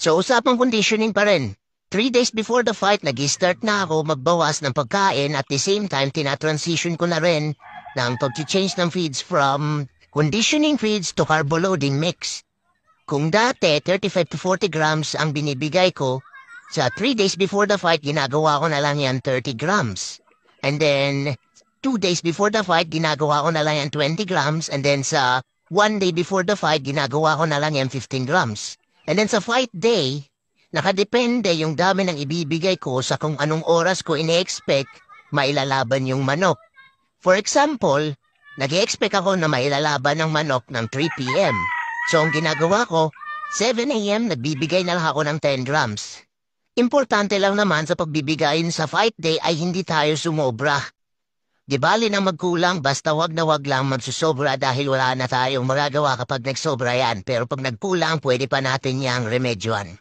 So usapang conditioning pa rin. 3 days before the fight, nag-start na ako magbawas ng pagkain at the same time, tinatransition ko na rin ng pag-change ng feeds from conditioning feeds to carbo-loading mix. Kung dati, 35 to 40 grams ang binibigay ko, sa 3 days before the fight, ginagawa ko na lang yan 30 grams. And then, 2 days before the fight, ginagawa ko na lang yan 20 grams. And then sa 1 day before the fight, ginagawa ko na lang yan 15 grams. And then sa fight day, nakadepende yung dami ng ibibigay ko sa kung anong oras ko ine-expect mailalaban yung manok. For example, nag-expect ako na mailalaban ng manok ng 3 p.m. So ang ginagawa ko, 7 a.m. nagbibigay na lang ako ng 10 grams. Importante lang naman sa pagbibigayin sa fight day ay hindi tayo sumobra. Di bali na magkulang basta wag na wag lang magsusobra dahil wala na tayong magagawa kapag nagsobra yan. Pero pag nagkulang, pwede pa natin yang remedyoan.